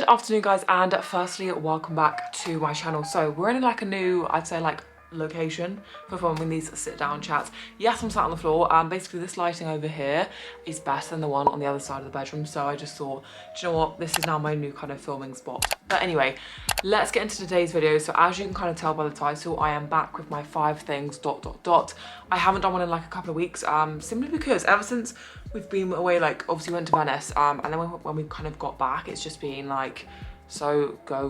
afternoon guys, and firstly welcome back to my channel. So we're in like a new, I'd say like location for filming these sit down chats. Yes, I'm sat on the floor. Basically this lighting over here is better than the one on the other side of the bedroom, so I just thought, do you know what, this is now my new kind of filming spot. But anyway, let's get into today's video. So as you can kind of tell by the title, I am back with my 5 things ... I haven't done one in like a couple of weeks, simply because ever since we've been away, like obviously went to Venice, and then when we kind of got back, it's just been like so go,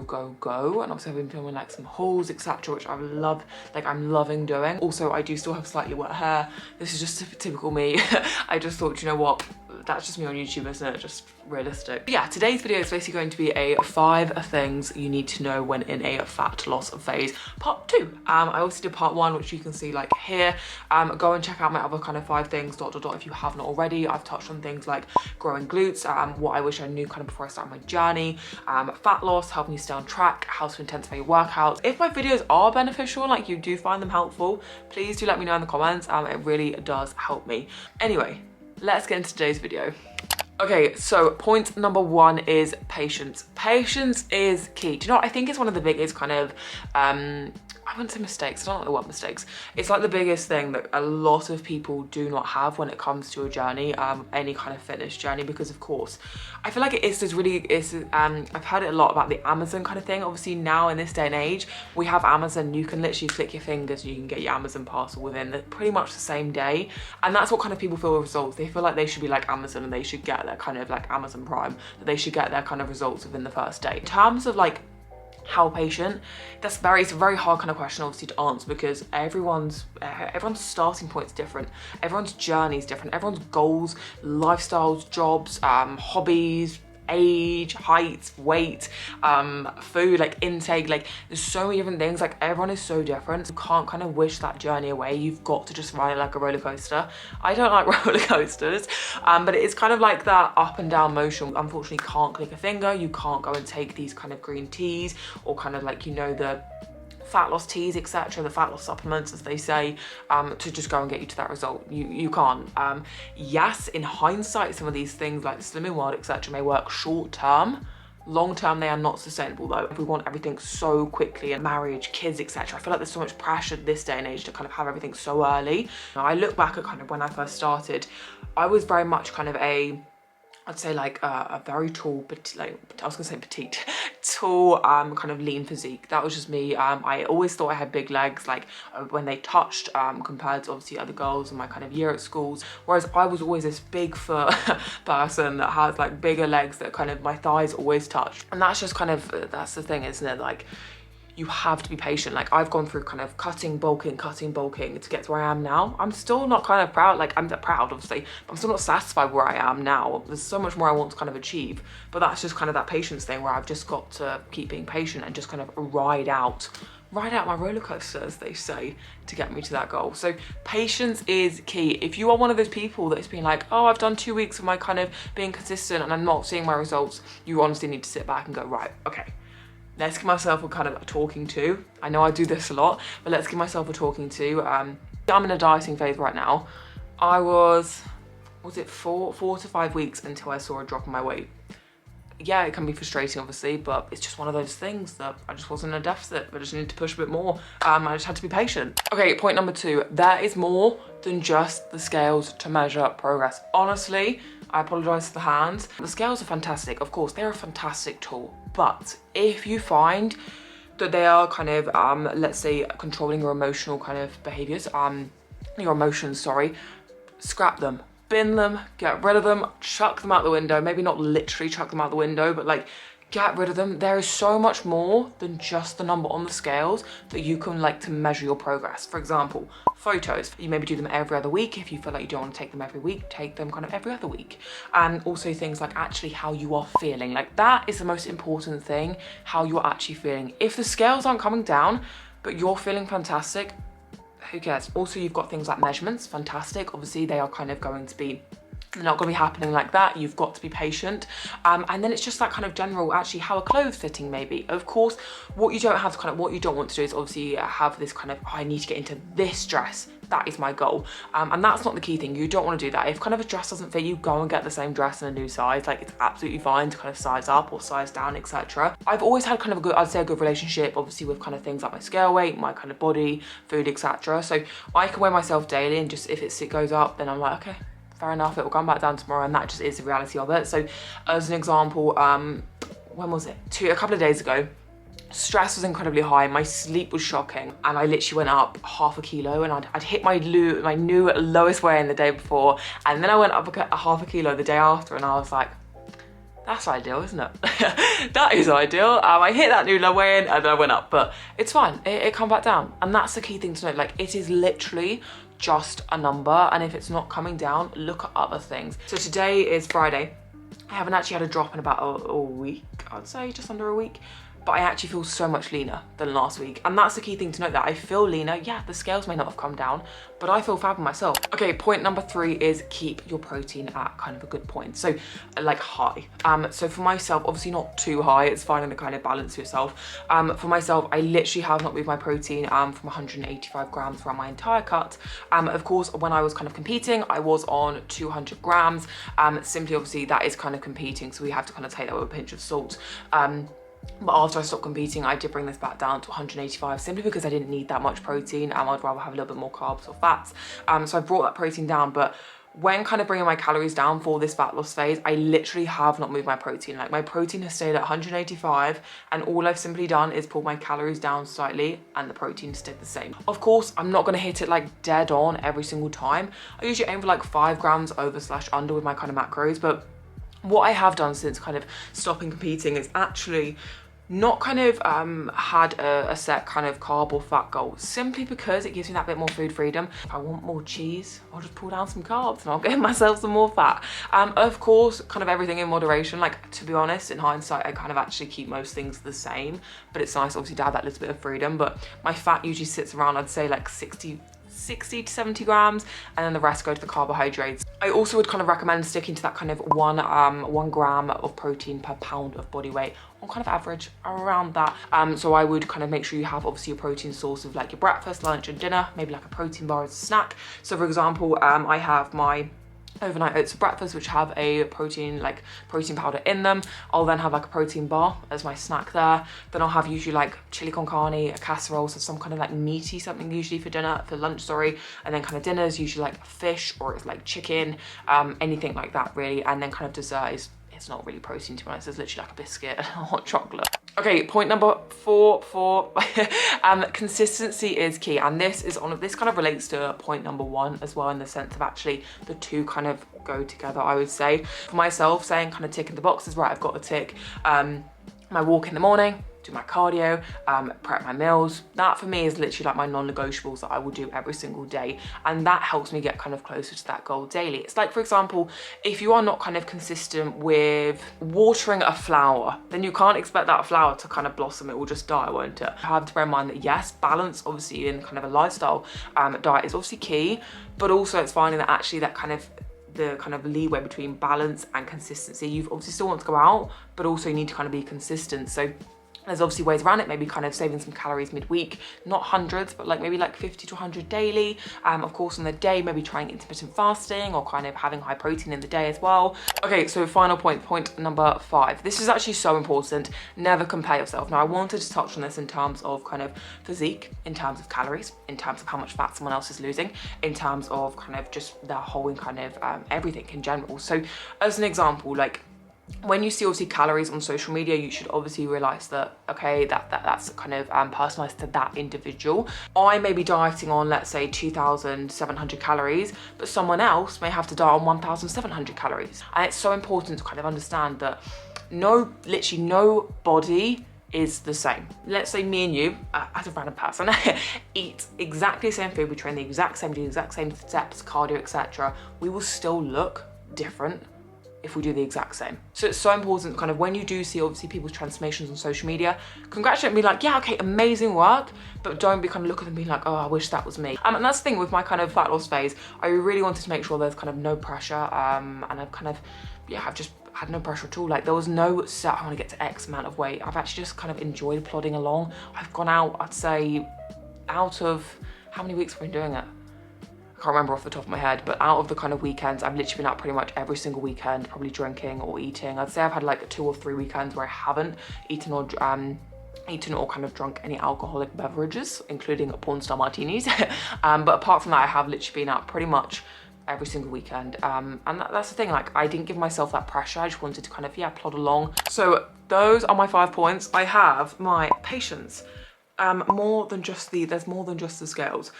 and obviously I've been filming like some hauls, etc., which I love, like I'm loving doing. Also, I do still have slightly wet hair. This is just typical me. I just thought, you know what, that's just me on YouTube, isn't it? Just realistic. But yeah, today's video is basically going to be a 5 things you need to know when in a fat loss phase, part 2. I also did part 1, which you can see like here. Go and check out my other kind of 5 things ... if you haven't already. I've touched on things like growing glutes, what I wish I knew kind of before I started my journey, fat loss, helping you stay on track, how to intensify your workouts. If my videos are beneficial, like you do find them helpful, please do let me know in the comments. It really does help me. Anyway, let's get into today's video. Okay, so point number 1 is patience. Patience is key. Do you know what? I think it's one of the biggest kind of, I wouldn't say mistakes, I don't like the word mistakes. It's like the biggest thing that a lot of people do not have when it comes to a journey, any kind of fitness journey, because of course, I feel like I've heard it a lot about the Amazon kind of thing. Obviously now in this day and age, we have Amazon, you can literally click your fingers, you can get your Amazon parcel within pretty much the same day. And that's what kind of people feel with results. They feel like they should be like Amazon and they should get their kind of like Amazon Prime, that they should get their kind of results within the first day. In terms of like how patient, it's a very hard kind of question obviously to answer, because everyone's starting point is different, everyone's journey is different, everyone's goals, lifestyles, jobs, hobbies, age, height, weight, food, like intake, like there's so many different things. Like everyone is so different. You can't kind of wish that journey away. You've got to just ride it like a roller coaster. I don't like roller coasters, but it's kind of like that up and down motion. Unfortunately, you can't click a finger. You can't go and take these kind of green teas or kind of like, you know, the fat loss teas, etc., the fat loss supplements, as they say, to just go and get you to that result. You can't. Yes, in hindsight, some of these things like the Slimming World, etc., may work short term. Long term, they are not sustainable though. We want everything so quickly, and marriage, kids, etc. I feel like there's so much pressure this day and age to kind of have everything so early. Now, I look back at kind of when I first started, I was very much kind of I'd say like a very tall, but like I was gonna say petite, tall, kind of lean physique. That was just me. I always thought I had big legs, like when they touched, compared to obviously other girls in my kind of year at schools. Whereas I was always this big foot person that has like bigger legs that kind of my thighs always touched. And that's just kind of, that's the thing, isn't it? Like, you have to be patient. Like I've gone through kind of cutting, bulking to get to where I am now. I'm still not kind of proud, like I'm proud obviously, but I'm still not satisfied where I am now. There's so much more I want to kind of achieve, but that's just kind of that patience thing where I've just got to keep being patient and just kind of ride out my roller coaster, as they say, to get me to that goal. So patience is key. If you are one of those people that's been like, oh, I've done 2 weeks of my kind of being consistent and I'm not seeing my results, you honestly need to sit back and go, right, okay, let's give myself a kind of a talking to. I know I do this a lot, but let's give myself a talking to. I'm in a dieting phase right now. I was it 4 to 5 weeks until I saw a drop in my weight. Yeah, it can be frustrating obviously, but it's just one of those things that I just wasn't in a deficit, but I just needed to push a bit more. I just had to be patient. Okay, point number 2, there is more than just the scales to measure progress. Honestly, I apologize for the hands. The scales are fantastic. Of course, they're a fantastic tool. But if you find that they are kind of, let's say, controlling your emotional kind of behaviors, your emotions, sorry, scrap them. Bin them, get rid of them, chuck them out the window. Maybe not literally chuck them out the window, but like, get rid of them. There is so much more than just the number on the scales that you can like to measure your progress. For example, photos. You maybe do them every other week. If you feel like you don't want to take them every week, take them kind of every other week. And also things like actually how you are feeling. Like that is the most important thing, how you're actually feeling. If the scales aren't coming down, but you're feeling fantastic, who cares? Also, you've got things like measurements, fantastic. Obviously, they are kind of going to be They're not going to be happening like that. You've got to be patient. And then it's just that kind of general, actually, how a clothes fitting maybe. Of course, what you don't have to kind of, what you don't want to do is obviously have this kind of, oh, I need to get into this dress. That is my goal. And that's not the key thing. You don't want to do that. If kind of a dress doesn't fit you, go and get the same dress in a new size. Like, it's absolutely fine to kind of size up or size down, etc. I've always had kind of a good, I'd say a good relationship, obviously, with kind of things like my scale weight, my kind of body, food, etc. So I can weigh myself daily, and just if it goes up, then I'm like, okay, fair enough, it will come back down tomorrow, and that just is the reality of it. So as an example, when was it? A couple of days ago, stress was incredibly high, my sleep was shocking, and I literally went up half a kilo, and I'd hit my new lowest weigh in the day before, and then I went up a half a kilo the day after, and I was like, that's ideal, isn't it? That is ideal. I hit that new low weigh in and then I went up, but it's fine, it come back down. And that's the key thing to note. Like, it is literally just a number, and if it's not coming down, look at other things. So today is Friday. I haven't actually had a drop in about a week, I'd say just under a week, but I actually feel so much leaner than last week. And that's the key thing to note, that I feel leaner. Yeah, the scales may not have come down, but I feel fab with myself. Okay, point number 3 is keep your protein at kind of a good point. So like high. So for myself, obviously not too high, it's finding the kind of balance yourself. For myself, I literally have not moved my protein from 185 grams throughout my entire cut. Of course, when I was kind of competing, I was on 200 grams. Simply, obviously, that is kind of competing, so we have to kind of take that with a pinch of salt. But after I stopped competing, I did bring this back down to 185, simply because I didn't need that much protein. I'd rather have a little bit more carbs or fats. So I brought that protein down, but when kind of bringing my calories down for this fat loss phase, I literally have not moved my protein. Like, my protein has stayed at 185, and all I've simply done is pull my calories down slightly, and the protein stayed the same. Of course, I'm not gonna hit it like dead on every single time. I usually aim for like 5 grams over/under with my kind of macros, but what I have done since kind of stopping competing is actually not kind of had a set kind of carb or fat goal, simply because it gives me that bit more food freedom. If I want more cheese, I'll just pull down some carbs and I'll get myself some more fat. Of course, kind of everything in moderation. Like, to be honest, in hindsight, I kind of actually keep most things the same, but it's nice obviously to have that little bit of freedom. But my fat usually sits around, I'd say, like 60 to 70 grams, and then the rest go to the carbohydrates. I also would kind of recommend sticking to that kind of 1 gram of protein per pound of body weight, on kind of average around that. So I would kind of make sure you have obviously your protein source of like your breakfast, lunch and dinner, maybe like a protein bar as a snack. So for example, I have my overnight oats for breakfast, which have a protein powder in them. I'll then have like a protein bar as my snack there. Then I'll have usually like chili con carne, a casserole, so some kind of like meaty something usually for lunch, sorry. And then kind of dinner is usually like fish, or it's like chicken, anything like that really. And then kind of dessert is, it's not really protein, to be honest. It's literally like a biscuit and hot chocolate. Okay, point number 4, consistency is key. And this kind of relates to point number 1 as well, in the sense of actually the two kind of go together, I would say. For myself, saying kind of ticking the boxes, right, I've got to tick my walk in the morning, do my cardio, prep my meals. That for me is literally like my non-negotiables that I will do every single day, and that helps me get kind of closer to that goal daily. It's like, for example, if you are not kind of consistent with watering a flower, then you can't expect that flower to kind of blossom. It will just die, won't it? You have to bear in mind that yes, balance obviously in kind of a lifestyle diet is obviously key, but also it's finding that actually that kind of the kind of leeway between balance and consistency. You obviously still want to go out, but also you need to kind of be consistent. So there's obviously ways around it, maybe kind of saving some calories midweek, not hundreds, but like maybe like 50 to 100 daily. Of course, on the day, maybe trying intermittent fasting, or kind of having high protein in the day as well. Okay, so final point number 5. This is actually so important. Never compare yourself. Now, I wanted to touch on this in terms of kind of physique, in terms of calories, in terms of how much fat someone else is losing, in terms of kind of just their whole and kind of everything in general. So as an example, like, when you see obviously calories on social media, you should obviously realize that, okay, that's kind of personalized to that individual. I may be dieting on, let's say, 2,700 calories, but someone else may have to diet on 1,700 calories. And it's so important to kind of understand that literally no body is the same. Let's say me and you, as a random person, eat exactly the same food, we train the exact same, do the exact same steps, cardio, etc. We will still look different if we do the exact same. So it's so important kind of when you do see obviously people's transformations on social media, congratulate and be like, yeah, okay, amazing work, but don't be kind of look at them being like, oh, I wish that was me. And that's the thing with my kind of fat loss phase, I really wanted to make sure there's kind of no pressure, and I've kind of, yeah, I've just had no pressure at all. Like there was no set, I want to get to X amount of weight. I've actually just kind of enjoyed plodding along. I've gone out, I'd say, out of, how many weeks have I been doing it? I can't remember off the top of my head, but out of the kind of weekends, I've literally been out pretty much every single weekend, probably drinking or eating. I'd say I've had like 2 or 3 weekends where I haven't eaten or kind of drunk any alcoholic beverages, including porn star martinis. But apart from that, I have literally been out pretty much every single weekend. And that's the thing, like I didn't give myself that pressure. I just wanted to kind of, yeah, plod along. So those are my 5 points. I have my patience. There's more than just the scales.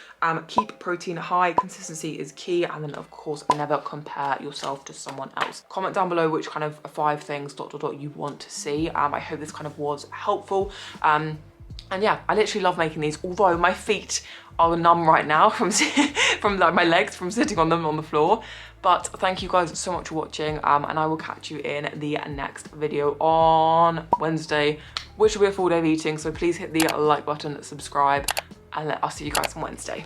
Keep protein high, consistency is key, and then of course never compare yourself to someone else. Comment down below which kind of 5 things ... you want to see. I hope this kind of was helpful. And yeah, I literally love making these, although my feet are numb right now from like my legs from sitting on them on the floor. But thank you guys so much for watching, and I will catch you in the next video on Wednesday, which will be a full day of eating. So please hit the like button, subscribe, and I'll see you guys on Wednesday.